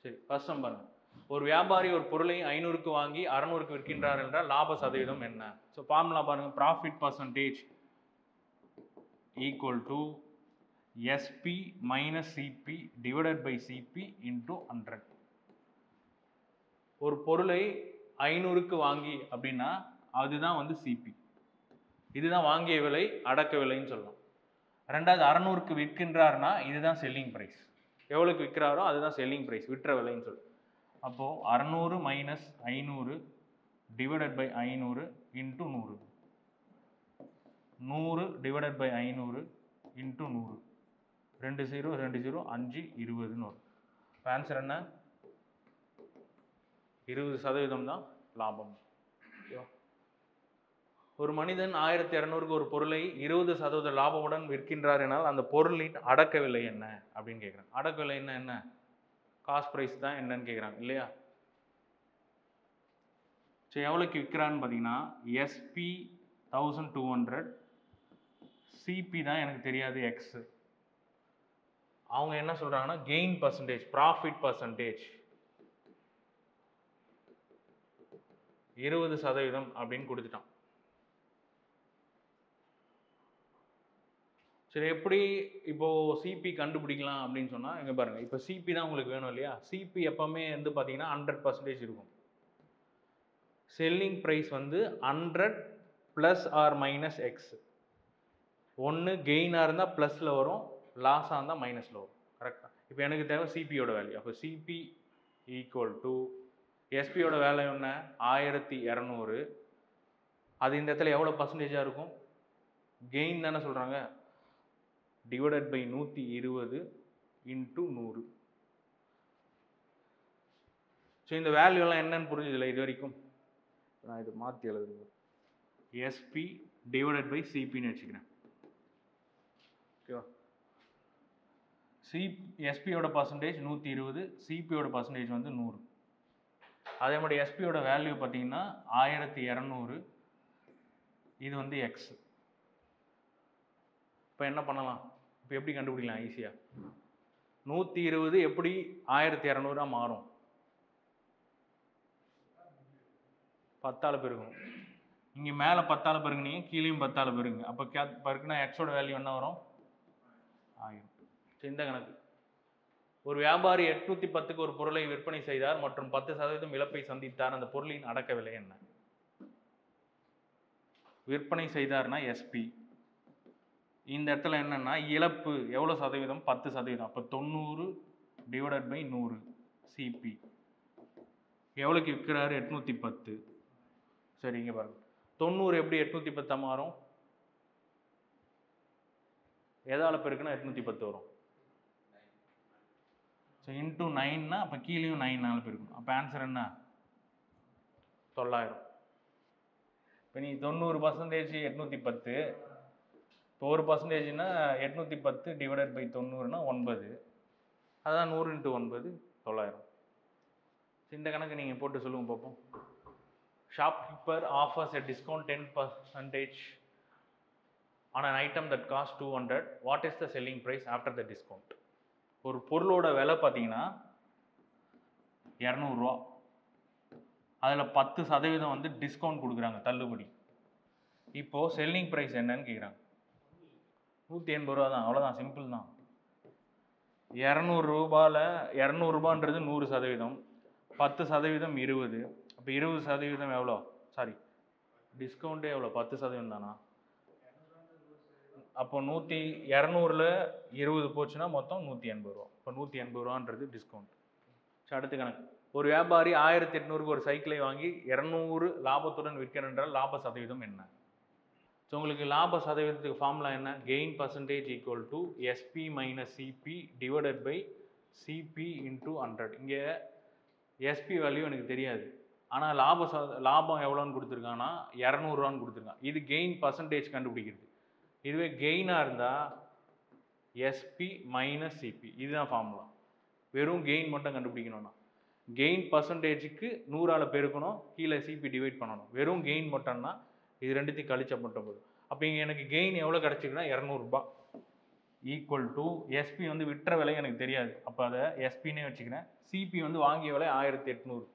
சரி, first sum பாருங்க. ஒரு வியாபாரி ஒரு பொருளை 500க்கு வாங்கி 600க்கு விற்கின்றார் என்றால் லாப சதவீதம் என்ன? ஸோ ஃபார்முலா பாருங்க, profit percentage equal to SP minus CP divided by CP into 100. ஒரு பொருளை 500க்கு வாங்கி அப்படின்னா அதுதான் வந்து சிபி. இதுதான் வாங்கிய விலை, அடக்க விலைன்னு சொல்லலாம். ரெண்டாவது 600க்கு விற்கின்றார்னா இதுதான் செல்லிங் ப்ரைஸ். எவ்வளோக்கு விற்கிறாரோ அதுதான் செல்லிங் ப்ரைஸ், விற்ற விலைன்னு சொல்லு. அப்போது 600 minus 500 divided by 500 into 100. 100 divided by 500 into 100. 2 0 2 0 5 20ன்னு வரும். ஆன்சர் என்ன? 20% தான் லாபம். ஒரு மனிதன் 1200க்கு ஒரு பொருளை 20% லாபமுடன் விற்கின்றார் எனால் அந்த பொருளின் அடக்க விலை என்ன அப்படின்னு கேட்குறாங்க. அடக்க விலை என்ன? காஸ்ட் ப்ரைஸ் தான் என்னன்னு கேட்குறாங்க இல்லையா? சரி, எவ்வளோக்கு விற்கிறான்னு பார்த்தீங்கன்னா எஸ்பி 1200, சிபி தான் எனக்கு தெரியாது எக்ஸ். அவங்க என்ன சொல்கிறாங்கன்னா கெயின் பர்சன்டேஜ், ப்ராஃபிட் பர்சன்டேஜ் 20% அப்படின்னு கொடுத்துட்டான். சரி, எப்படி இப்போ சிபி கண்டுபிடிக்கலாம் அப்படின்னு சொன்னால் இங்கே பாருங்கள், இப்போ சிபி தான் உங்களுக்கு வேணும் இல்லையா? சிபி எப்போவுமே வந்து பார்த்தீங்கன்னா 100% இருக்கும். செல்லிங் ப்ரைஸ் வந்து 100 ப்ளஸ் ஆர் மைனஸ் எக்ஸ். ஒன்று கெயினாக இருந்தால் ப்ளஸில் வரும், லாஸாக இருந்தால் மைனஸில் வரும். கரெக்டாக? இப்போ எனக்கு தேவை சிபியோட வேல்யூ. அப்போ சிபி ஈக்குவல் டு எஸ்பியோட வேல்யூ என்ன? 1200. அது இந்த இடத்துல எவ்வளோ பர்சன்டேஜாக இருக்கும்? கெயின் தானே சொல்கிறாங்க. Divided by 120 into 100. ஸோ இந்த வேல்யூலாம் என்னன்னு புரிஞ்சுதில்லை இது வரைக்கும்? நான் இது மாற்றி எழுதுங்க. எஸ்பி டிவைடட் பை சிபின்னு வச்சுக்கிறேன். ஓகேவா? எஸ்பியோட பர்சன்டேஜ் 120, சிபியோட பர்சன்டேஜ் வந்து 100. அதே மாதிரி எஸ்பியோட வேல்யூ பார்த்தீங்கன்னா 1200. இது வந்து எக்ஸ். இப்போ என்ன பண்ணலாம்? இப்போ எப்படி கண்டுபிடிக்கலாம் ஈஸியாக? 120 எப்படி 1200 மாறும்? 10ஆல் பெருக்கணும். இங்கே மேலே 10ஆல் பெருக்குனீங்க, கீழேயும் 10ஆல் பெருக்குங்க. அப்போ பெருக்குனா எக்ஸோட வேல்யூ என்ன வரும்? 1000. இந்த கணக்கு. ஒரு வியாபாரி 810க்கு ஒரு பொருளை விற்பனை செய்தார் மற்றும் 10% இழப்பை சந்தித்தார். அந்த பொருளின் அடக்க விலை என்ன? விற்பனை செய்தார்னா எஸ்பி. இந்த இடத்துல என்னன்னா இழப்பு எவ்வளோ சதவீதம்? 10%. அப்போ 90 டிவைடட் பை 100 சிபி. எவ்வளோக்கு விற்கிறாரு? 810. சரி, இங்கே பாருங்க, 90 எப்படி 810 மாறும்? எதால் பெருக்குன்னா 810 வரும். ஸோ இன்டூ 9னா அப்போ கீழேயும் 9ஆல் பெருக்கணும். அப்போ ஆன்சர் என்ன? 900. இப்போ நீ 90% 810, இப்போ 1%னா 810 டிவைடட் பை 90னா 9. அதான் 100 × 9 900. இந்த கணக்கு நீங்கள் போட்டு சொல்லுங்க பார்ப்போம். Shopkeeper offers a discount 10% on an item that cost 200. What is the selling price after the discount? ஒரு பொருளோட விலை பார்த்தீங்கன்னா 200 ரூபா. அதில் 10% வந்து டிஸ்கவுண்ட் கொடுக்குறாங்க, தள்ளுபடி. இப்போது செல்லிங் ப்ரைஸ் என்னன்னு கேட்குறாங்க. 180 ரூபா தான், அவ்வளோதான், சிம்பிள் தான். 200 ரூபாயில் 200 ரூபான்றது 100%, 10% 20. அப்போ 20% எவ்வளோ? சாரி, டிஸ்கவுண்ட்டே எவ்வளோ? 10% தானா? அப்போ 200ல் 20 போச்சுன்னா மொத்தம் 180 ரூபா. இப்போ 180 ரூபான்றது டிஸ்கவுண்ட். ஸோ அடுத்த கணக்கு. ஒரு வியாபாரி 1800க்கு ஒரு சைக்கிளை வாங்கி 200 லாபத்துடன் விற்கிறார் என்றால் லாப சதவீதம் என்ன? ஸோ உங்களுக்கு லாப சதவீதத்துக்கு ஃபார்முலா என்ன? Gain percentage equal to SP minus CP divided by CP into 100. இங்கே எஸ்பி வேல்யூ எனக்கு தெரியாது, ஆனால் லாபம் எவ்வளோன்னு கொடுத்துருக்காங்கன்னா 200 ரூபான்னு கொடுத்துருக்கான். இது கெயின் பர்சன்டேஜ் கண்டுபிடிக்கிறது. இதுவே கெயினாக இருந்தால் எஸ்பி மைனஸ் சிபி, இதுதான் ஃபார்முலா. வெறும் கெயின் மட்டும் கண்டுபிடிக்கணும்னா கெயின் பர்சன்டேஜுக்கு 100ஆல் பெருக்கணும், கீழே சிபி டிவைட் பண்ணணும். வெறும் கெயின் மட்டும்னா இது ரெண்டுத்தையும் கழிச்சா மட்டும் போதும். அப்போ இங்கே எனக்கு கெயின் எவ்வளோ கிடச்சிருக்குன்னா 200 ரூபா. ஈக்குவல் டு எஸ்பி வந்து விற்ற விலை எனக்கு தெரியாது, அப்போ அதை எஸ்பின்னே வச்சுக்கிறேன். சிபி வந்து வாங்கிய விலை 1800.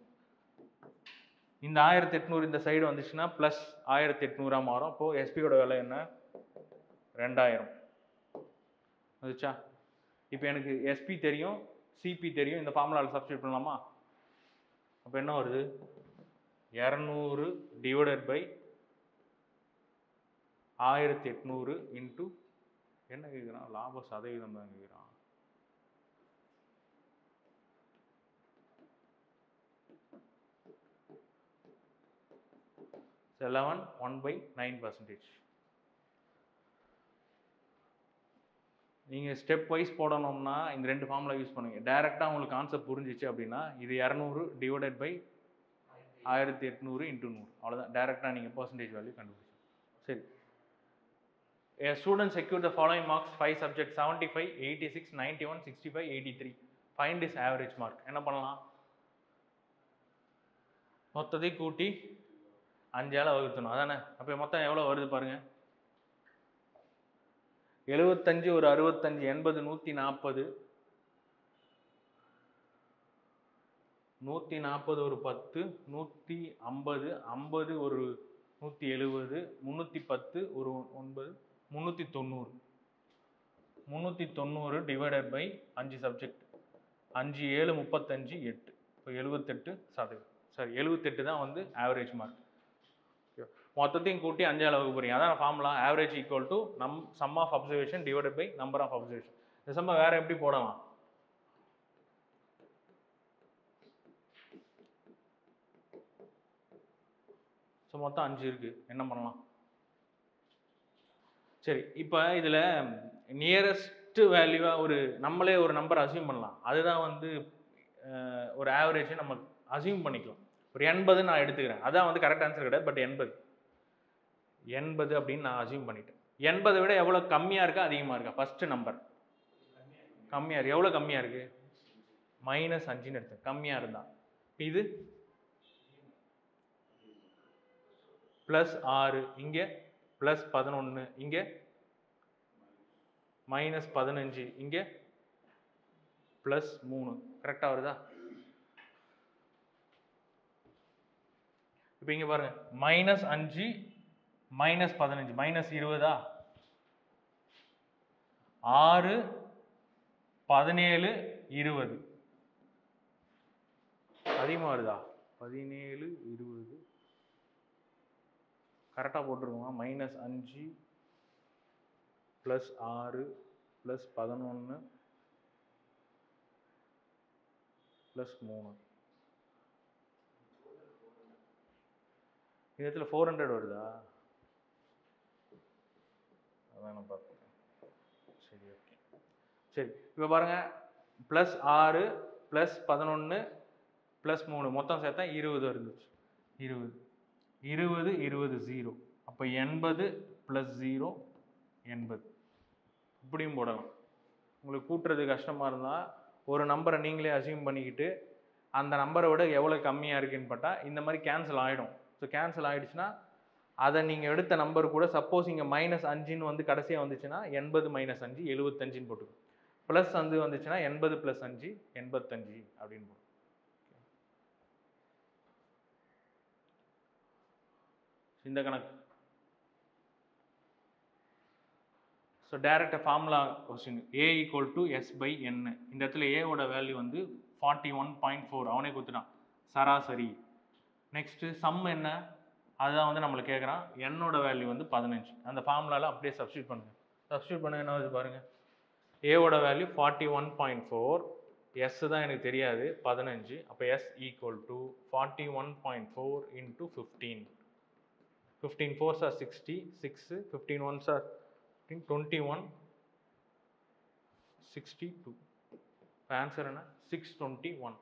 இந்த 1800 இந்த சைடு வந்துச்சுன்னா ப்ளஸ் 1800 மாறும். அப்போது எஸ்பியோட விலை என்ன? 2000 வந்துச்சா? இப்போ எனக்கு எஸ்பி தெரியும், சிபி தெரியும், இந்த ஃபார்முலாவில் சப்ஸ்டியூட் பண்ணலாமா? அப்போ என்ன வருது? 200 டிவைடட் பை 1800 இன்ட்டு என்ன கேட்குறான்? லாப சதவீதம் தான் கேட்குறான். So 11 1/9%. நீங்கள் ஸ்டெப் வைஸ் போடணும்னா இந்த ரெண்டு ஃபார்முலா யூஸ் பண்ணுங்க. டைரெக்டாக உங்களுக்கு கான்செப்ட் புரிஞ்சிச்சு அப்படின்னா இது 200 டிவைடட் பை 1800 இன்ட்டு 100, அவ்வளோதான். டைரெக்டாக நீங்கள் பர்சன்டேஜ் வேல்யூ கண்டுபிடிச்சு. சரி, a student secured the following marks 5 subjects 75 86 91 65 83. Find his average mark. என்ன பண்ணலாம்? மொத்தத்தை கூட்டி 5ஆல் வகுத்தணும், அதானே? அப்போ மொத்தம் எவ்வளோ வருது பாருங்க. 75 ஒரு 65 80 140 140 ஒரு 10 150 50 ஒரு 170 310 ஒரு 9 390 டிவைடட் பை 5 சப்ஜெக்ட் 5 7 35 8. இப்போ 78%. சரி, 78 தான் வந்து ஆவரேஜ் மார்க். மொத்தத்தையும் கூட்டி 5ஆல் வகுக்க போறீங்க, அதான் formula. Average equal to sum of observation divided by number of observation. இந்த சம்ம வேற எப்படி போடலாம்? ஸோ மொத்தம் 5 இருக்கு, என்ன பண்ணலாம்? சரி, இப்போ இதில் நியரஸ்ட் வேல்யூவாக நம்மளே ஒரு நம்பர் அசியூம் பண்ணலாம். அதுதான் வந்து ஒரு ஆவரேஜ் நம்ம அசியூம் பண்ணிக்கலாம். ஒரு 80 நான் எடுத்துக்கிறேன், அதான் வந்து கரெக்ட் ஆன்சர் கிடையாது, பட் 80 அப்படின்னு நான் அசியூம் பண்ணிட்டேன். 80 விட எவ்வளோ கம்மியாக இருக்கா அதிகமாக இருக்கா? ஃபர்ஸ்ட் நம்பர் கம்மியாக இருக்கு. எவ்வளோ கம்மியாக இருக்கு? -5ன்னு எடுத்தேன், கம்மியாக இருந்தா. இது +6, இங்கே +11, இங்கே -15, இங்கே +3. கரெக்டாக வருதா? இப்போ இங்கே பாருங்க, -5 -15 -20, 6 17 20 அதிகமாக வருதா? 17 20 கரெக்டாக போட்டிருக்கோமா? -5 +6 +11 +3. இந்த இடத்துல 400 வருதா? அதான் நான் பார்த்தேன். சரி, ஓகே. சரி, இப்போ பாருங்க, +6 +11 +3 மொத்தம் சேர்த்தா 20 இருந்துச்சு. 20 20 20 0. அப்போ 80 +0 80. இப்படியும் போடலாம். உங்களுக்கு கூட்டுறது கஷ்டமாக இருந்தால் ஒரு நம்பரை நீங்களே அசியூம் பண்ணிக்கிட்டு அந்த நம்பரை விட எவ்வளோ கம்மியாக இருக்குன்னு பார்த்தா இந்த மாதிரி கேன்சல் ஆகிடும். ஸோ கேன்சல் ஆகிடுச்சுன்னா அதை நீங்கள் எடுத்த நம்பர் கூட சப்போஸ் இங்கே -5ன்னு வந்து கடைசியாக வந்துச்சுன்னா 80 - 5 75ன்னு போட்டுக்கும். ப்ளஸ் வந்து வந்துச்சுன்னா 80 + 5 85 அப்படின்னு போடும். இந்த கணக்கு. So direct formula question A = S/N. இந்த இடத்துல ஏவோட வேல்யூ வந்து 41.4, அவனே கொடுத்துட்டான் சராசரி. நெக்ஸ்ட்டு சம் என்ன, அதுதான் வந்து நம்மளுக்கு கேட்குறான். என்னோட வேல்யூ வந்து 15. அந்த ஃபார்முலாவில் அப்படியே சப்ஸ்டியூட் பண்ணுங்க. சப்ஸ்டியூட் பண்ண என்ன வருது பாருங்க. ஏவோட வேல்யூ 41.4, எஸ் தான் எனக்கு தெரியாது 15. அப்போ S = 41.4 × 15. 15 4s are 60, 6 15 1s are 21, 62. Answer என்ன? 621.